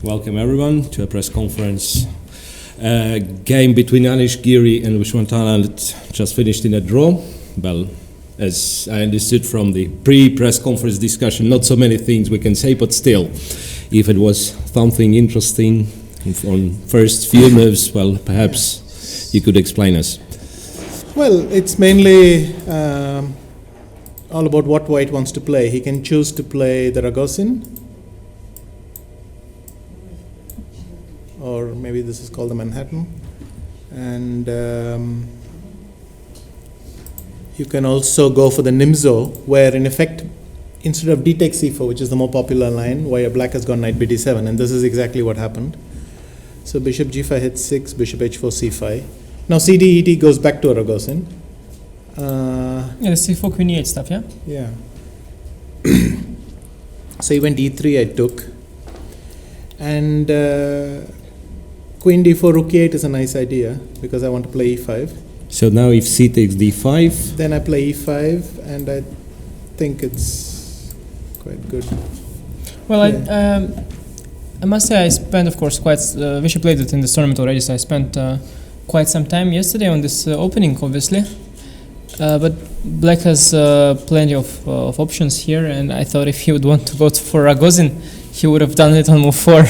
Welcome everyone to a press conference. Game between Anish, Giri and Viswanathan just finished in a draw. Well, as I understood from the pre-press conference discussion, not so many things we can say, but still, if it was something interesting on first few moves, well, perhaps you could explain us. Well, it's mainly all about what white wants to play. He can choose to play the Ragozin, or maybe this is called the Manhattan, and you can also go for the Nimzo, where in effect, instead of d takes c4, which is the more popular line, where black has gone knight bd7, and this is exactly what happened. So bishop g5 hits 6, bishop h4 c5. Now cd et goes back to a Ragozin. The c4 queen e8 stuff, yeah? Yeah. So he went e3, I took. And queen d4, rook e8 is a nice idea because I want to play e5. So now if c takes d5... Then I play e5 and I think it's quite good. Well, yeah. I must say I spent, of course, Vishy played it in this tournament already, so I spent quite some time yesterday on this opening, obviously. But black has plenty of options here, and I thought if he would want to go for Ragozin, he would have done it on move 4.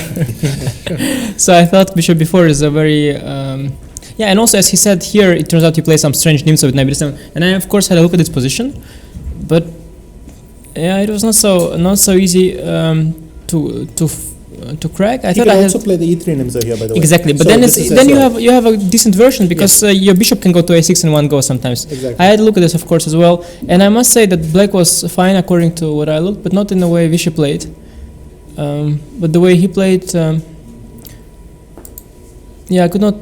So I thought bishop b4 is a very... yeah, and also as he said here, it turns out he plays some strange Nimzo with knight b7, and I of course had a look at its position, but yeah, it was not so easy to crack. I thought I also play the e3 Nimzo here, by the way. Exactly, but so then you have a decent version because your bishop can go to a6 in one go sometimes. Exactly. I had a look at this, of course, as well, and I must say that black was fine according to what I looked, but not in the way Vishy played. But the way he played, yeah, I could not.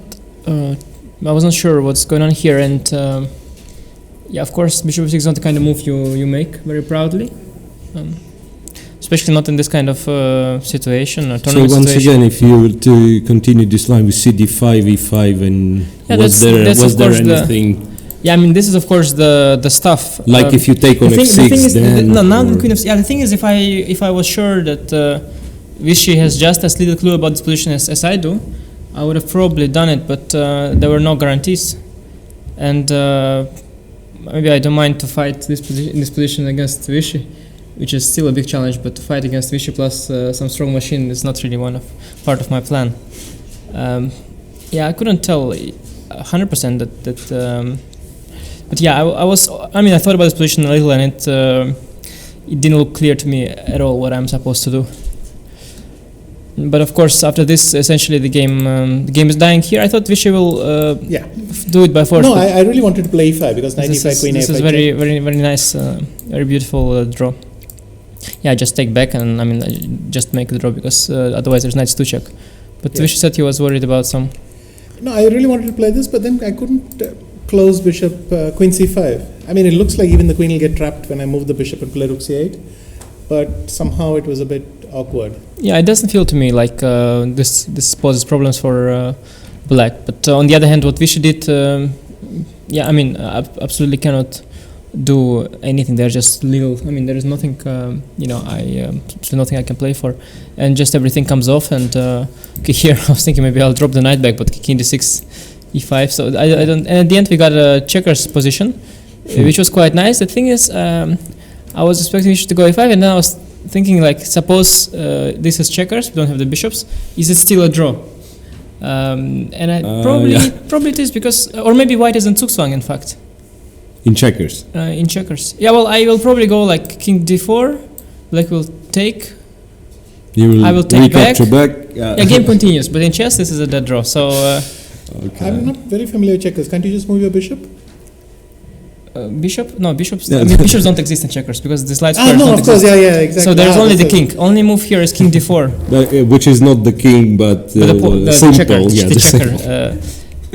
I wasn't sure what's going on here, and yeah, of course, bishop f6 is not the kind of move you make very proudly. Especially not in this kind of situation or tournament situation. So once situation. again, if you were to continue this line with cd5, e5, and yeah, was there anything? Yeah, I mean, this is of course the stuff. Like if you take on f6, then... Now the queen of... Yeah, the thing is, if I was sure that Vishy has just as little clue about this position as I do, I would have probably done it, but there were no guarantees. And maybe I don't mind to fight in this position against Vishy, which is still a big challenge, but to fight against Vishy plus some strong machine is not really part of my plan. Yeah, I couldn't tell 100% that but yeah, I thought about this position a little, and it didn't look clear to me at all what I'm supposed to do. But of course, after this, essentially the game is dying here. I thought Vishy will do it by force. No, I really wanted to play e5 because knight e5, queen a5. This is very nice, very beautiful draw. Yeah, just take back, and I just make the draw because otherwise there's knight to check. But Vishy said he was worried about some. No, I really wanted to play this, but then I couldn't close bishop queen c5. I mean, it looks like even the queen will get trapped when I move the bishop and play rook c8, but somehow it was a bit awkward. Yeah, it doesn't feel to me like this poses problems for black. But on the other hand, what Vishy did, I absolutely cannot do anything. There's just little. There is nothing. There's nothing I can play for, and just everything comes off. And okay, here I was thinking maybe I'll drop the knight back, but king d6. e5, so I don't. And at the end we got a checkers position, which was quite nice. The thing is, I was expecting to go e5, and then I was thinking, like, suppose this is checkers, we don't have the bishops. Is it still a draw? And I probably it is because, or maybe white is in Zugzwang, in fact. In checkers. In checkers. Yeah. Well, I will probably go like king d4. Black will take. I will take back. Yeah, game continues, but in chess this is a dead draw. So. Okay. I'm not very familiar with checkers. Can't you just move your bishop? Bishop? No, bishops. Bishops don't exist in checkers because the slide squares don't exist. Of course, yeah, exactly. So there's only the king. Only move here is king d4. Which is not the king, but the checker. The checker.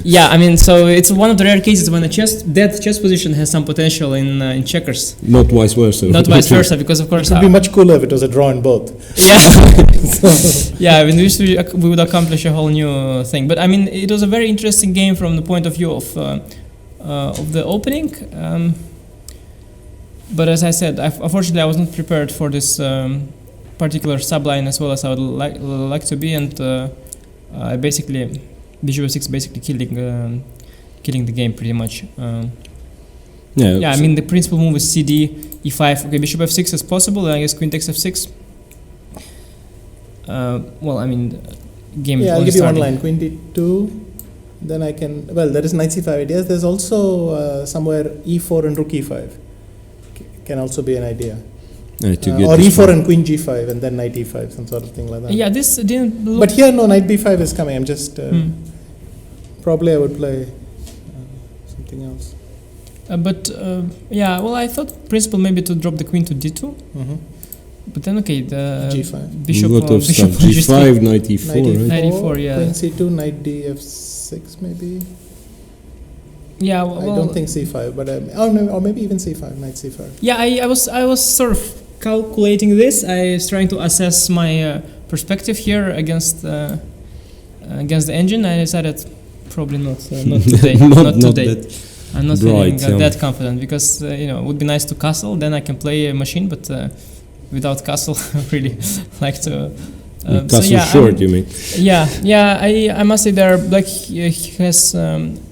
Yeah, so it's one of the rare cases when a dead chess position has some potential in checkers. Not vice versa. Not vice versa, because of course... It would be much cooler if it was a draw in both. Yeah. Yeah, we would accomplish a whole new thing. But it was a very interesting game from the point of view of the opening. But as I said, unfortunately I was not prepared for this particular subline as well as I would like to be, and I basically bishop f6 basically killing the game pretty much. Yeah, I mean the principal move is cd e5. Okay, bishop f6 is possible. I guess queen takes f6. Well, I mean, game. Yeah, I'll give starting. you one line. Queen d2. Then I can. Well, there is knight c5 ideas. There's also somewhere e4 and rook e5 can also be an idea. Or e4 and queen g5 and then knight e5, some sort of thing like that. Yeah, this didn't look. But here, no, knight b5 is coming. I'm just probably I would play something else. Yeah, well, I thought principal maybe to drop the queen to d2. But then okay, the g5. bishop. A lot of bishop stuff. G5, knight e4, right? Knight e4, yeah. Queen c2, knight df6 maybe. Yeah, well, I don't think c5, but or maybe even c5, knight c5. Yeah, I was sort of calculating this. I was trying to assess my perspective here against the engine. I decided probably not today. not today. I'm not feeling that confident because it would be nice to castle. Then I can play a machine, but without castle, I really like to. Castle short, you mean? Yeah. I must say there black he has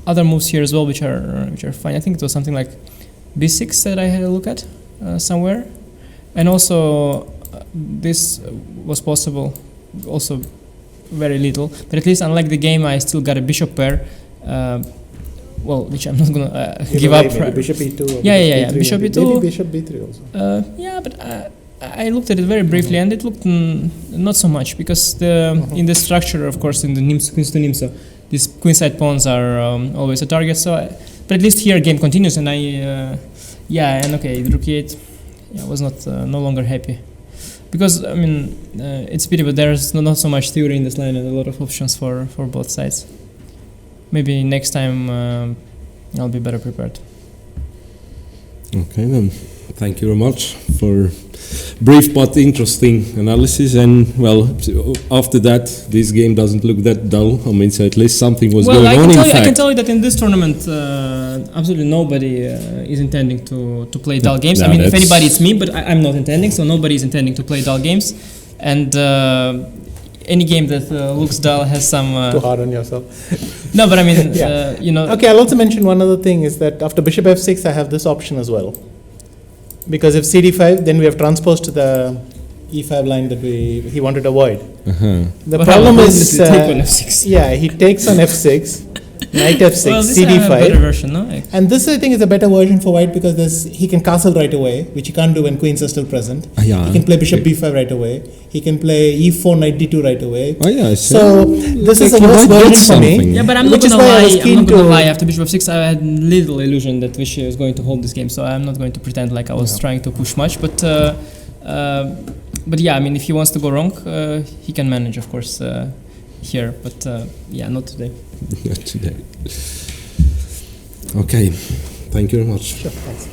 other moves here as well, which are fine. I think it was something like b6 that I had a look at somewhere, and also this was possible, also very little. But at least unlike the game, I still got a bishop pair. Well, which I'm not gonna give up. Maybe bishop e2. Yeah. Bishop e2. Maybe bishop b3 also. Yeah, but I looked at it very briefly, and it looked not so much because in the structure, of course, in the queens to nimso, these queenside pawns are always a target. So, but at least here game continues, and and okay, rook e8. Yeah, I was no longer happy because I mean it's a pity, but there's not so much theory in this line and a lot of options for both sides. Maybe next time I'll be better prepared. Okay then, thank you very much for brief but interesting analysis. And well, after that, this game doesn't look that dull. I mean, so at least something was going on. I can tell you that in this tournament, absolutely nobody is intending to play dull games. I mean, if anybody, it's me, but I'm not intending. So nobody is intending to play dull games, and any game that looks dull has some. Too hard on yourself. No, but I mean, Okay, I'll also mention one other thing is that after bishop f6, I have this option as well. Because if cd5, then we have transposed to the e5 line that he wanted to avoid. The problem is, he takes on f6, knight f6, well, cd5. Better version, no? And this, I think, is a better version for white because he can castle right away, which he can't do when queens are still present. He can play bishop b5 right away. He can play e4, knight d2 right away. So this is a worse version for me. Yeah, but I'm not going to lie. After bishop f6, I had little illusion that Vishy was going to hold this game, so I'm not going to pretend like I was trying to push much. But yeah, I mean, if he wants to go wrong, he can manage, of course, here. But not today. Not today. Okay, thank you very much. Sure, thanks.